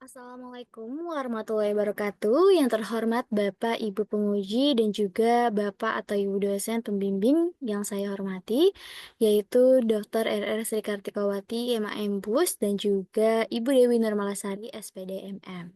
Assalamualaikum warahmatullahi wabarakatuh. Yang terhormat Bapak Ibu penguji dan juga Bapak atau Ibu dosen pembimbing yang saya hormati, yaitu Dr. RR Sri Kartikawati, MAM BUS, dan juga Ibu Dewi Nurmalasari, SPD MM.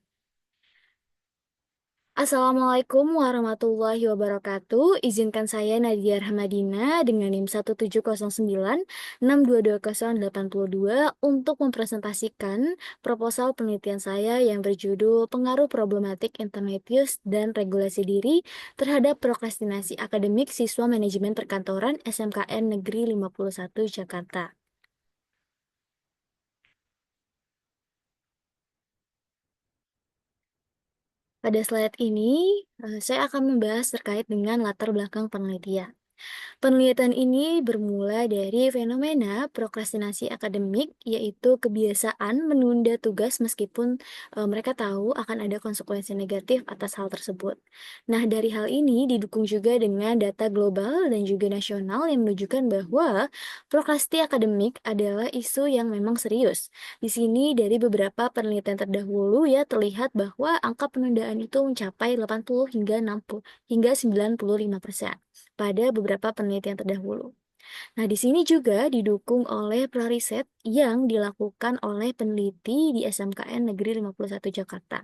Assalamualaikum warahmatullahi wabarakatuh. Izinkan saya Nadia Rahmadina dengan NIM 17096622082 untuk mempresentasikan proposal penelitian saya yang berjudul Pengaruh Problematik Internet Use dan Regulasi Diri terhadap Prokrastinasi Akademik Siswa Manajemen Perkantoran SMKN Negeri 51 Jakarta. Pada slide ini, saya akan membahas terkait dengan latar belakang penelitian. Penelitian ini bermula dari fenomena prokrastinasi akademik, yaitu kebiasaan menunda tugas meskipun mereka tahu akan ada konsekuensi negatif atas hal tersebut. Nah, dari hal ini didukung juga dengan data global dan juga nasional yang menunjukkan bahwa prokrastinasi akademik adalah isu yang memang serius. Di sini dari beberapa penelitian terdahulu ya terlihat bahwa angka penundaan itu mencapai 80 hingga 60 hingga 95% pada beberapa penelitian terdahulu. Nah, di sini juga didukung oleh prariset yang dilakukan oleh peneliti di SMKN Negeri 51 Jakarta.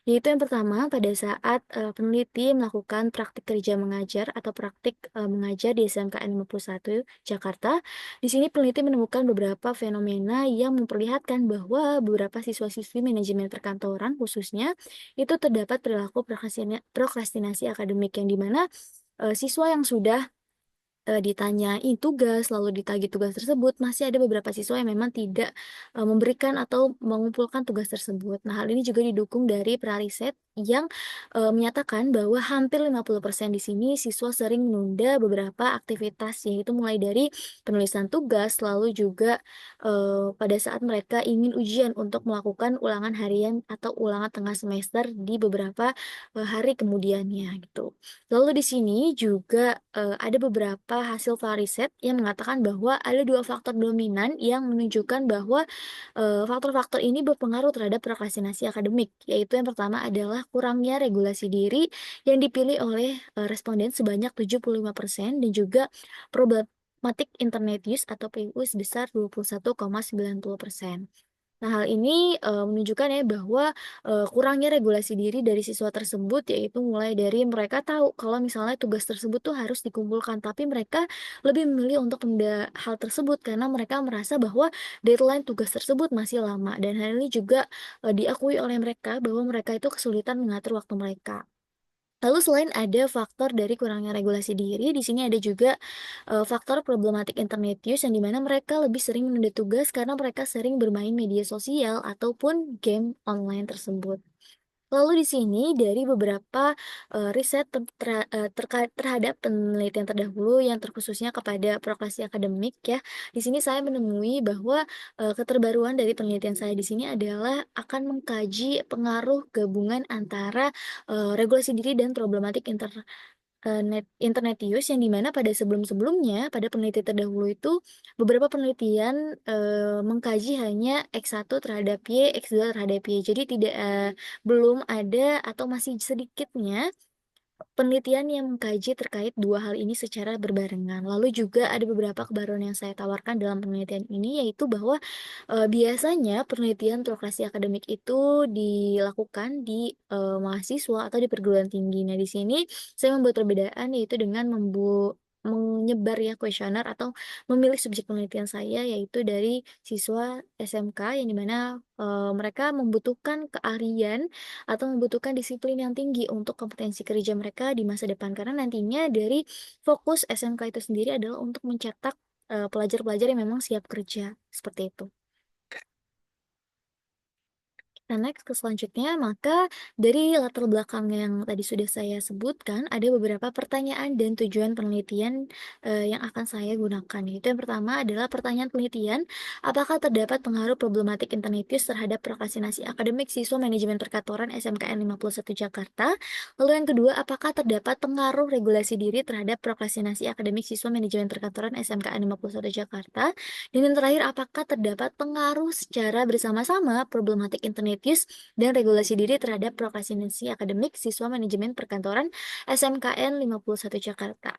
Yaitu yang pertama, pada saat peneliti melakukan praktik kerja mengajar atau praktik mengajar di SMKN 51 Jakarta, di sini peneliti menemukan beberapa fenomena yang memperlihatkan bahwa beberapa siswa-siswi manajemen perkantoran khususnya itu terdapat perilaku prokrastinasi akademik yang dimana siswa yang sudah ditanyain tugas, lalu ditagih tugas tersebut, masih ada beberapa siswa yang memang tidak, memberikan atau mengumpulkan tugas tersebut. Nah, hal ini juga didukung dari prariset yang, menyatakan bahwa hampir 50% di sini siswa sering menunda beberapa aktivitas, yaitu mulai dari penulisan tugas, lalu juga, pada saat mereka ingin ujian untuk melakukan ulangan harian atau ulangan tengah semester di beberapa, hari kemudiannya, gitu. Lalu di sini juga, ada beberapa hasil riset yang mengatakan bahwa ada 2 faktor dominan yang menunjukkan bahwa, faktor-faktor ini berpengaruh terhadap prokrastinasi akademik, yaitu yang pertama adalah kurangnya regulasi diri yang dipilih oleh, responden sebanyak 75% dan juga problematik internet use atau PU sebesar 21,90%. Nah, hal ini, menunjukkan ya bahwa, kurangnya regulasi diri dari siswa tersebut, yaitu mulai dari mereka tahu kalau misalnya tugas tersebut tuh harus dikumpulkan, tapi mereka lebih memilih untuk menunda hal tersebut karena mereka merasa bahwa deadline tugas tersebut masih lama dan hal ini juga, diakui oleh mereka bahwa mereka itu kesulitan mengatur waktu mereka. Lalu selain ada faktor dari kurangnya regulasi diri, di sini ada juga, faktor problematik internet use yang dimana mereka lebih sering menunda tugas karena mereka sering bermain media sosial ataupun game online tersebut. Lalu di sini dari beberapa, riset terkait terhadap penelitian terdahulu yang terkhususnya kepada prokrasi akademik ya, di sini saya menemui bahwa, keterbaruan dari penelitian saya di sini adalah akan mengkaji pengaruh gabungan antara, regulasi diri dan problematik internet use yang dimana pada sebelum-sebelumnya, pada penelitian terdahulu itu, beberapa penelitian, mengkaji hanya X1 terhadap Y, X2 terhadap Y. Jadi tidak, belum ada atau masih sedikitnya penelitian yang mengkaji terkait dua hal ini secara berbarengan. Lalu juga ada beberapa kebaruan yang saya tawarkan dalam penelitian ini, yaitu bahwa, biasanya penelitian prokrasi akademik itu dilakukan di, mahasiswa atau di perguruan tinggi. Nah, di sini saya membuat perbedaan yaitu dengan menyebar ya kuesioner atau memilih subjek penelitian saya yaitu dari siswa SMK yang dimana mereka membutuhkan keahlian atau membutuhkan disiplin yang tinggi untuk kompetensi kerja mereka di masa depan. Karena nantinya dari fokus SMK itu sendiri adalah untuk mencetak, pelajar-pelajar yang memang siap kerja, seperti itu. Nah, next ke selanjutnya, maka dari latar belakang yang tadi sudah saya sebutkan, ada beberapa pertanyaan dan tujuan penelitian yang akan saya gunakan. Yaitu yang pertama adalah pertanyaan penelitian, apakah terdapat pengaruh problematik internet use terhadap prokrastinasi akademik siswa manajemen perkantoran SMKN 51 Jakarta? Lalu yang kedua, apakah terdapat pengaruh regulasi diri terhadap prokrastinasi akademik siswa manajemen perkantoran SMKN 51 Jakarta? Dan yang terakhir, apakah terdapat pengaruh secara bersama-sama problematik internet Internet Use dan Regulasi Diri Terhadap Prokrastinasi Akademik Siswa Manajemen Perkantoran SMKN 51 Jakarta.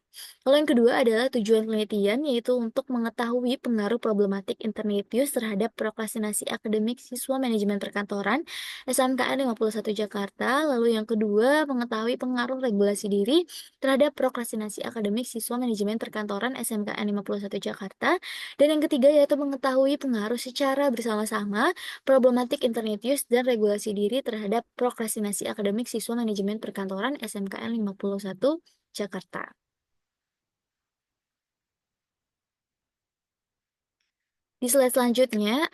Lalu yang kedua adalah tujuan penelitian, yaitu untuk mengetahui pengaruh problematik Internet Use terhadap prokrastinasi akademik siswa manajemen perkantoran SMKN 51 Jakarta. Lalu yang kedua, mengetahui pengaruh regulasi diri terhadap prokrastinasi akademik siswa manajemen perkantoran SMKN 51 Jakarta. Dan yang ketiga yaitu mengetahui pengaruh secara bersama-sama problematik Internet Use dan regulasi diri terhadap prokrastinasi akademik siswa manajemen perkantoran SMKN 51 Jakarta. Di slide selanjutnya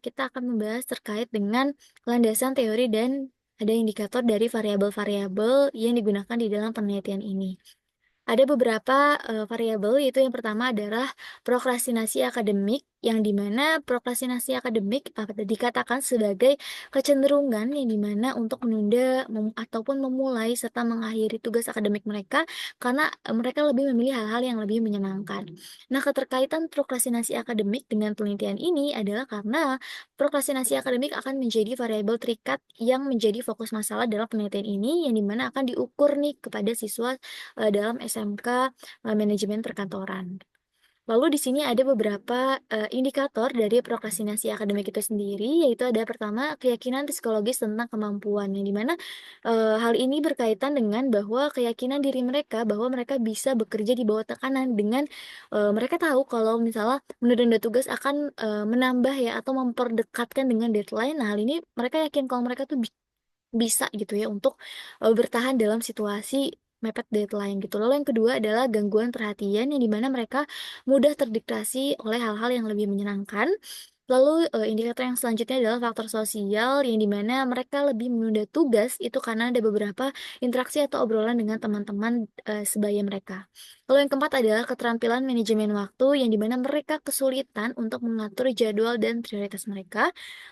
kita akan membahas terkait dengan landasan teori dan ada indikator dari variabel-variabel yang digunakan di dalam penelitian ini. Ada beberapa, variabel, yaitu yang pertama adalah prokrastinasi akademik, yang di mana prokrastinasi akademik dikatakan sebagai kecenderungan yang di mana untuk menunda ataupun memulai serta mengakhiri tugas akademik mereka karena, mereka lebih memilih hal-hal yang lebih menyenangkan. Nah, keterkaitan prokrastinasi akademik dengan penelitian ini adalah karena prokrastinasi akademik akan menjadi variabel terikat yang menjadi fokus masalah dalam penelitian ini, yang di mana akan diukur nih kepada siswa dalam SMK Manajemen Perkantoran. Lalu di sini ada beberapa indikator dari prokrastinasi akademik itu sendiri, yaitu ada pertama keyakinan psikologis tentang kemampuan, yang dimana hal ini berkaitan dengan bahwa keyakinan diri mereka bahwa mereka bisa bekerja di bawah tekanan dengan mereka tahu kalau misalnya menunda tugas akan menambah ya atau memperdekatkan dengan deadline. Nah, hal ini mereka yakin kalau mereka tuh bisa gitu ya untuk, bertahan dalam situasi mepet deadline gitu. Lalu yang kedua adalah gangguan perhatian yang di mana mereka mudah terdistraksi oleh hal-hal yang lebih menyenangkan. Lalu, indikator yang selanjutnya adalah faktor sosial yang di mana mereka lebih menunda tugas itu karena ada beberapa interaksi atau obrolan dengan teman-teman, sebaya mereka. Lalu yang keempat adalah keterampilan manajemen waktu yang di mana mereka kesulitan untuk mengatur jadwal dan prioritas mereka.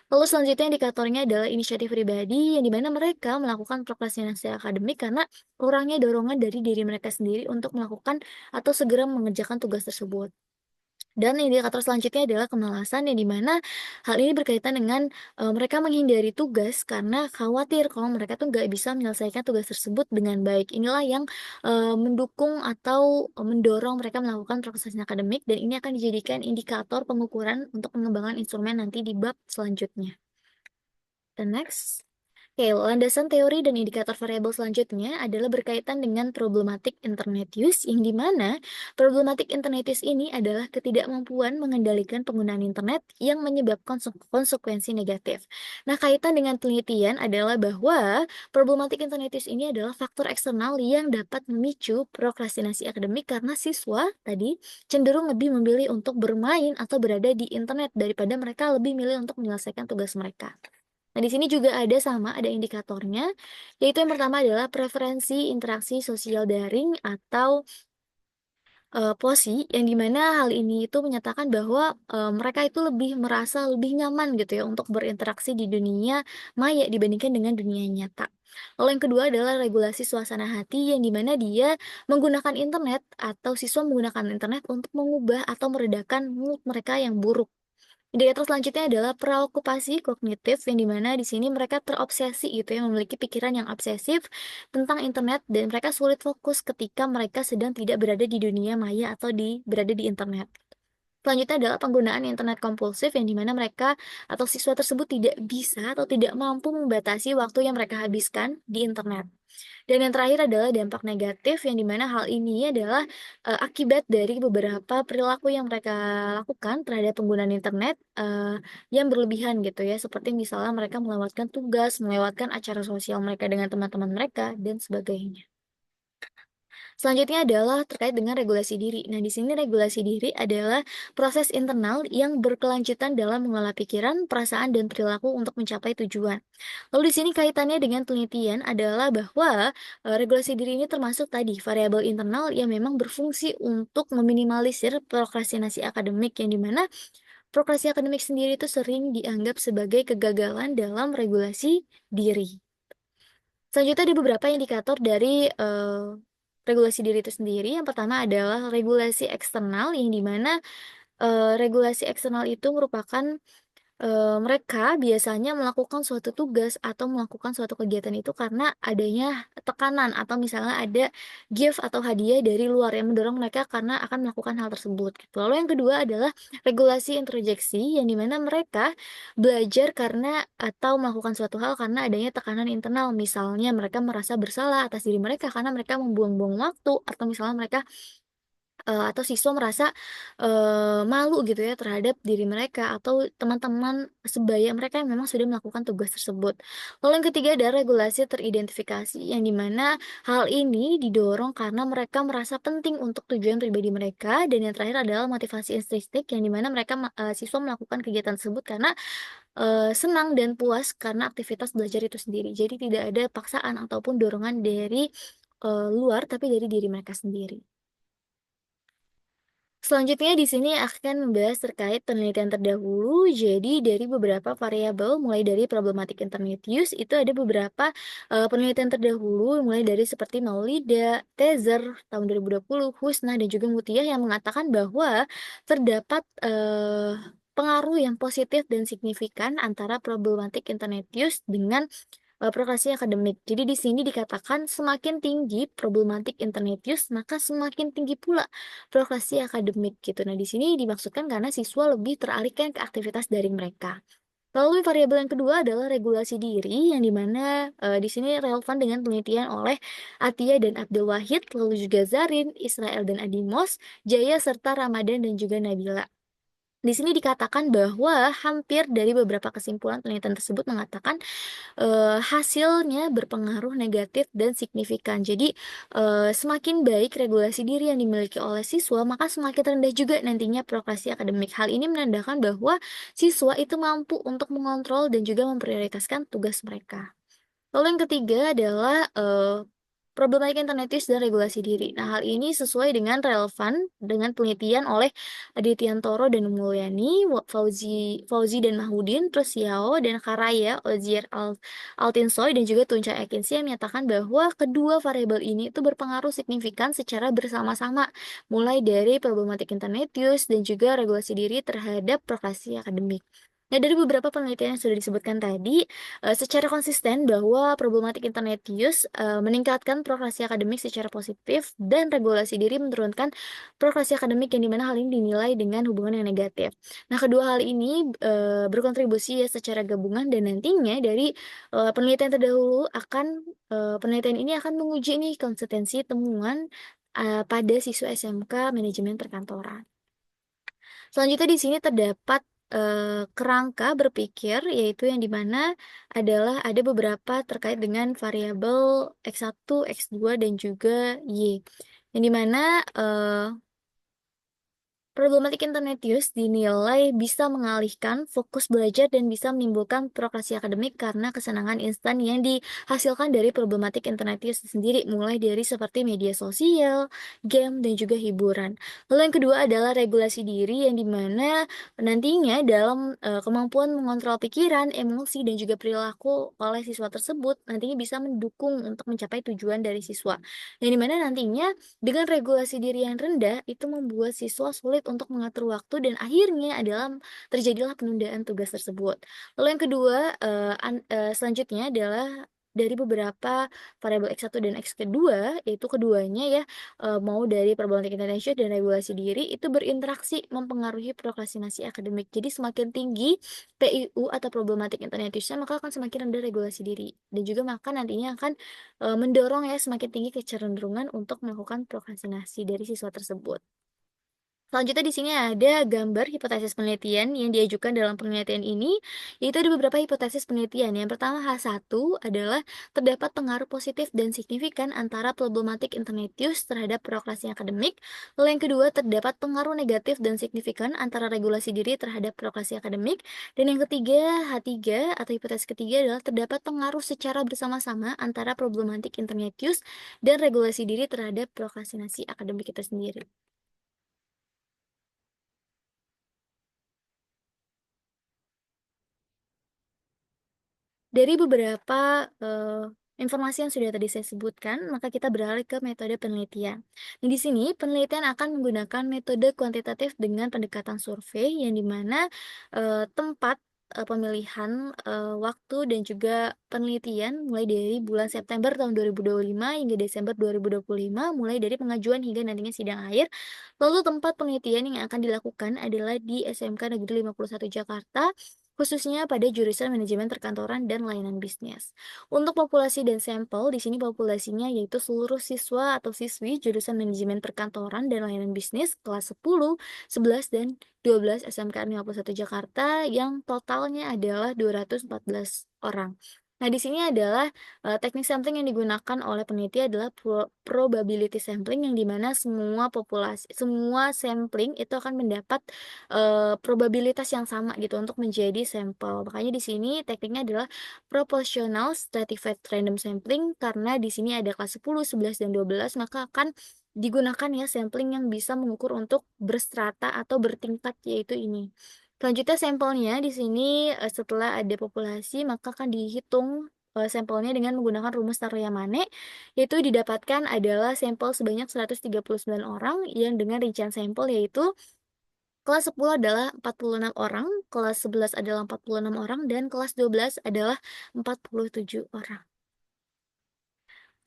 Lalu selanjutnya indikatornya adalah inisiatif pribadi yang di mana mereka melakukan prokrastinasi akademik karena kurangnya dorongan dari diri mereka sendiri untuk melakukan atau segera mengerjakan tugas tersebut. Dan indikator selanjutnya adalah kemalasan yang di mana hal ini berkaitan dengan mereka menghindari tugas karena khawatir kalau mereka tuh nggak bisa menyelesaikan tugas tersebut dengan baik. Inilah yang mendukung atau mendorong mereka melakukan prokrastinasi akademik dan ini akan dijadikan indikator pengukuran untuk pengembangan instrumen nanti di bab selanjutnya. The next. Oke, landasan teori dan indikator variabel selanjutnya adalah berkaitan dengan problematik Internet Use, yang di mana problematik Internet Use ini adalah ketidakmampuan mengendalikan penggunaan internet yang menyebabkan konsekuensi negatif. Nah, kaitan dengan penelitian adalah bahwa problematik Internet Use ini adalah faktor eksternal yang dapat memicu prokrastinasi akademik karena siswa tadi cenderung lebih memilih untuk bermain atau berada di internet daripada mereka lebih milih untuk menyelesaikan tugas mereka. Nah, di sini juga ada indikatornya, yaitu yang pertama adalah preferensi interaksi sosial daring atau POSI, yang di mana hal ini itu menyatakan bahwa, mereka itu lebih merasa lebih nyaman gitu ya untuk berinteraksi di dunia maya dibandingkan dengan dunia nyata. Lalu yang kedua adalah regulasi suasana hati, yang di mana dia menggunakan internet atau siswa menggunakan internet untuk mengubah atau meredakan mood mereka yang buruk. Indikator selanjutnya adalah preokupasi kognitif yang dimana di sini mereka terobsesi gitu ya, memiliki pikiran yang obsesif tentang internet dan mereka sulit fokus ketika mereka sedang tidak berada di dunia maya atau berada di internet. Selanjutnya adalah penggunaan internet kompulsif yang dimana mereka atau siswa tersebut tidak bisa atau tidak mampu membatasi waktu yang mereka habiskan di internet. Dan yang terakhir adalah dampak negatif yang dimana hal ini adalah, akibat dari beberapa perilaku yang mereka lakukan terhadap penggunaan internet, yang berlebihan gitu ya, seperti misalnya mereka melewatkan tugas, melewatkan acara sosial mereka dengan teman-teman mereka, dan sebagainya. Selanjutnya adalah terkait dengan regulasi diri. Nah, di sini regulasi diri adalah proses internal yang berkelanjutan dalam mengolah pikiran, perasaan, dan perilaku untuk mencapai tujuan. Lalu di sini kaitannya dengan penelitian adalah bahwa regulasi diri ini termasuk tadi variabel internal yang memang berfungsi untuk meminimalisir prokrastinasi akademik yang dimana prokrastinasi akademik sendiri itu sering dianggap sebagai kegagalan dalam regulasi diri. Selanjutnya ada beberapa indikator dari, regulasi diri itu sendiri. Yang pertama adalah regulasi eksternal yang di mana, regulasi eksternal itu merupakan Mereka biasanya melakukan suatu tugas atau melakukan suatu kegiatan itu karena adanya tekanan atau misalnya ada gift atau hadiah dari luar yang mendorong mereka karena akan melakukan hal tersebut gitu. Lalu yang kedua adalah regulasi introjeksi yang dimana mereka belajar karena atau melakukan suatu hal karena adanya tekanan internal. Misalnya mereka merasa bersalah atas diri mereka karena mereka membuang-buang waktu atau misalnya mereka atau siswa merasa, malu gitu ya terhadap diri mereka atau teman-teman sebaya mereka yang memang sudah melakukan tugas tersebut. Lalu yang ketiga ada regulasi teridentifikasi, yang di mana hal ini didorong karena mereka merasa penting untuk tujuan pribadi mereka, dan yang terakhir adalah motivasi intrinsik yang di mana mereka siswa melakukan kegiatan tersebut karena, senang dan puas karena aktivitas belajar itu sendiri. Jadi tidak ada paksaan ataupun dorongan dari, luar, tapi dari diri mereka sendiri. Selanjutnya di sini akan membahas terkait penelitian terdahulu. Jadi dari beberapa variabel mulai dari problematik internet use itu ada beberapa penelitian terdahulu mulai dari seperti Maulida, Tezer tahun 2020, Husna dan juga Mutia yang mengatakan bahwa terdapat pengaruh yang positif dan signifikan antara problematik internet use dengan prestasi akademik. Jadi di sini dikatakan semakin tinggi problematik internet use, maka semakin tinggi pula prestasi akademik gitu. Nah, di sini dimaksudkan karena siswa lebih teralihkan ke aktivitas daring mereka. Lalu variabel yang kedua adalah regulasi diri yang dimana di sini relevan dengan penelitian oleh Atia dan Abdul Wahid, lalu juga Zarin, Israel dan Adimos, Jaya serta Ramadan dan juga Nabila. Di sini dikatakan bahwa hampir dari beberapa kesimpulan penelitian tersebut mengatakan hasilnya berpengaruh negatif dan signifikan. Jadi, semakin baik regulasi diri yang dimiliki oleh siswa, maka semakin rendah juga nantinya prestasi akademik. Hal ini menandakan bahwa siswa itu mampu untuk mengontrol dan juga memprioritaskan tugas mereka. Lalu yang ketiga adalah, problematika internet use dan regulasi diri. Nah, hal ini sesuai dengan relevan dengan penelitian oleh Adityanto dan Mulyani, Fauzi dan Mahmudin, terus Yao dan Karaya, Ozier Altinsoy dan juga Tunca Ekinsi yang menyatakan bahwa kedua variabel ini itu berpengaruh signifikan secara bersama-sama, mulai dari problematik internet use dan juga regulasi diri terhadap prestasi akademik. Nah, dari beberapa penelitian yang sudah disebutkan tadi, secara konsisten bahwa problematik internet use, meningkatkan prestasi akademik secara positif dan regulasi diri menurunkan prestasi akademik yang dimana hal ini dinilai dengan hubungan yang negatif. Nah, kedua hal ini, berkontribusi ya secara gabungan dan nantinya dari, penelitian terdahulu penelitian ini akan menguji nih konsistensi temuan, pada siswa SMK manajemen perkantoran. Selanjutnya di sini terdapat, kerangka berpikir, yaitu yang di mana adalah ada beberapa terkait dengan variabel X1, X2, dan juga Y. Yang di mana, problematik internet use dinilai bisa mengalihkan fokus belajar dan bisa menimbulkan prokrasi akademik karena kesenangan instan yang dihasilkan dari problematik internet use sendiri, mulai dari seperti media sosial, game, dan juga hiburan. Lalu yang kedua adalah regulasi diri yang dimana nantinya dalam kemampuan mengontrol pikiran, emosi, dan juga perilaku oleh siswa tersebut nantinya bisa mendukung untuk mencapai tujuan dari siswa. Yang dimana nantinya dengan regulasi diri yang rendah, itu membuat siswa sulit untuk mengatur waktu dan akhirnya terjadilah penundaan tugas tersebut. Lalu yang kedua, selanjutnya adalah dari beberapa variabel X1 dan X2, yaitu keduanya ya, mau dari problematik Indonesia dan regulasi diri, itu berinteraksi mempengaruhi prokrastinasi akademik. Jadi semakin tinggi PIU atau problematik internet use maka akan semakin rendah regulasi diri. Dan juga maka nantinya akan mendorong ya semakin tinggi kecenderungan untuk melakukan prokrastinasi dari siswa tersebut. Selanjutnya di sini ada gambar hipotesis penelitian yang diajukan dalam penelitian ini, yaitu ada beberapa hipotesis penelitian. Yang pertama H1 adalah terdapat pengaruh positif dan signifikan antara problematik internet use terhadap prokrasi akademik. Lalu yang kedua terdapat pengaruh negatif dan signifikan antara regulasi diri terhadap prokrasi akademik. Dan yang ketiga H3 atau hipotesis ketiga adalah terdapat pengaruh secara bersama-sama antara problematik internet use dan regulasi diri terhadap prokrastinasi akademik kita sendiri. Dari beberapa, informasi yang sudah tadi saya sebutkan, maka kita beralih ke metode penelitian. Nah, di sini penelitian akan menggunakan metode kuantitatif dengan pendekatan survei yang di mana, tempat pemilihan, waktu dan juga penelitian mulai dari bulan September tahun 2025 hingga Desember 2025, mulai dari pengajuan hingga nantinya sidang akhir. Lalu tempat penelitian yang akan dilakukan adalah di SMK Negeri 51 Jakarta, khususnya pada jurusan manajemen perkantoran dan layanan bisnis. Untuk populasi dan sampel, di sini populasinya yaitu seluruh siswa atau siswi jurusan manajemen perkantoran dan layanan bisnis kelas 10, 11, dan 12 SMK 51 Jakarta yang totalnya adalah 214 orang. Nah, di sini adalah teknik sampling yang digunakan oleh peneliti adalah probability sampling yang dimana semua sampling itu akan mendapat probabilitas yang sama gitu untuk menjadi sampel. Makanya di sini tekniknya adalah proportional stratified random sampling karena di sini ada kelas 10, 11, dan 12 maka akan digunakan ya sampling yang bisa mengukur untuk berstrata atau bertingkat yaitu ini. Selanjutnya sampelnya di sini, setelah ada populasi maka akan dihitung, sampelnya dengan menggunakan rumus Taroyamane, yaitu didapatkan adalah sampel sebanyak 139 orang yang dengan rincian sampel yaitu kelas 10 adalah 46 orang, kelas 11 adalah 46 orang, dan kelas 12 adalah 47 orang.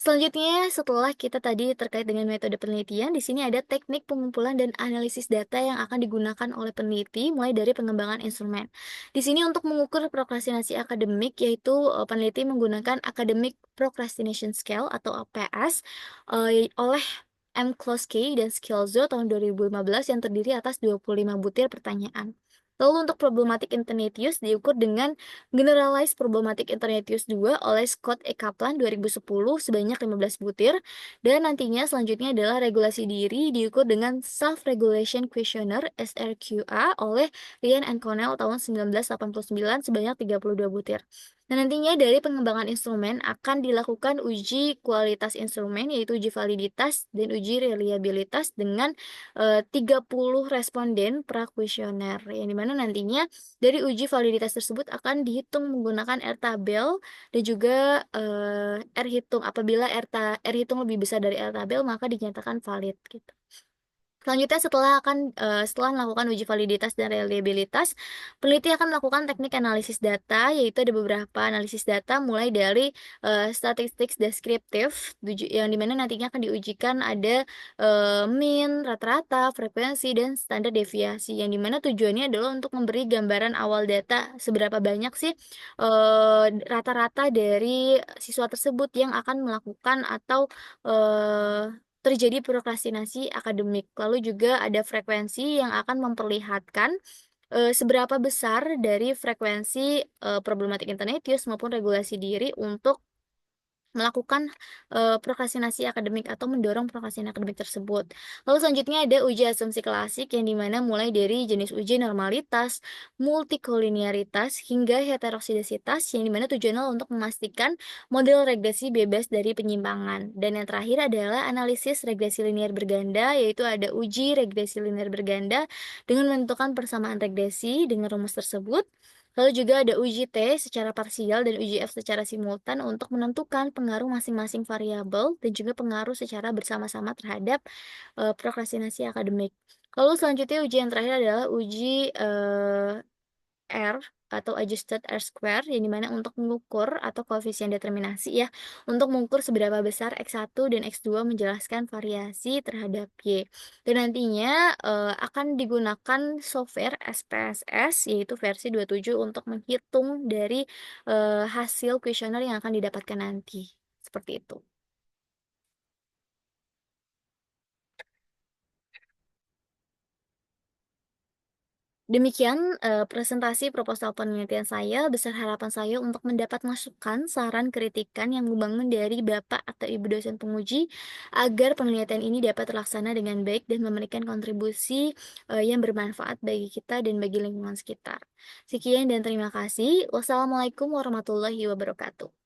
Selanjutnya, setelah kita tadi terkait dengan metode penelitian, di sini ada teknik pengumpulan dan analisis data yang akan digunakan oleh peneliti, mulai dari pengembangan instrumen. Di sini untuk mengukur prokrastinasi akademik, yaitu peneliti menggunakan Academic Procrastination Scale atau APS oleh M. Kloski dan Scalzo tahun 2015 yang terdiri atas 25 butir pertanyaan. Lalu untuk problematic internet use diukur dengan Generalized Problematic Internet Use 2 oleh Scott E. Kaplan 2010 sebanyak 15 butir, dan nantinya selanjutnya adalah regulasi diri diukur dengan Self-Regulation Questionnaire SRQA oleh Ryan and Connell tahun 1989 sebanyak 32 butir. Nah, nantinya dari pengembangan instrumen akan dilakukan uji kualitas instrumen yaitu uji validitas dan uji reliabilitas dengan 30 responden pra-kuesioner yang dimana nantinya dari uji validitas tersebut akan dihitung menggunakan R-tabel dan juga, R-hitung. Apabila R-hitung lebih besar dari R-tabel, maka dinyatakan valid, gitu. Selanjutnya setelah melakukan uji validitas dan reliabilitas, peneliti akan melakukan teknik analisis data, yaitu ada beberapa analisis data mulai dari, statistics deskriptif, yang dimana nantinya akan diujikan ada, mean, rata-rata, frekuensi, dan standar deviasi, yang dimana tujuannya adalah untuk memberi gambaran awal data seberapa banyak sih, rata-rata dari siswa tersebut yang akan melakukan atau, terjadi prokrastinasi akademik. Lalu juga ada frekuensi yang akan memperlihatkan, seberapa besar dari frekuensi, problematic internet use maupun regulasi diri untuk melakukan, prokrastinasi akademik atau mendorong prokrastinasi akademik tersebut. Lalu selanjutnya ada uji asumsi klasik yang dimana mulai dari jenis uji normalitas, multikolinearitas, hingga heterosidasitas yang dimana tujuannya untuk memastikan model regresi bebas dari penyimpangan. Dan yang terakhir adalah analisis regresi linear berganda, yaitu ada uji regresi linear berganda dengan menentukan persamaan regresi dengan rumus tersebut. Lalu juga ada uji T secara parsial dan uji F secara simultan untuk menentukan pengaruh masing-masing variabel dan juga pengaruh secara bersama-sama terhadap prokrastinasi akademik. Lalu selanjutnya uji yang terakhir adalah uji R atau adjusted R-square yang dimana untuk mengukur atau koefisien determinasi ya, untuk mengukur seberapa besar X1 dan X2 menjelaskan variasi terhadap Y. Dan nantinya akan digunakan software SPSS yaitu versi 27 untuk menghitung dari hasil kuesioner yang akan didapatkan nanti. Seperti itu. Demikian, presentasi proposal penelitian saya, besar harapan saya untuk mendapat masukan, saran, kritikan yang membangun dari Bapak atau Ibu dosen penguji, agar penelitian ini dapat terlaksana dengan baik dan memberikan kontribusi, yang bermanfaat bagi kita dan bagi lingkungan sekitar. Sekian dan terima kasih. Wassalamualaikum warahmatullahi wabarakatuh.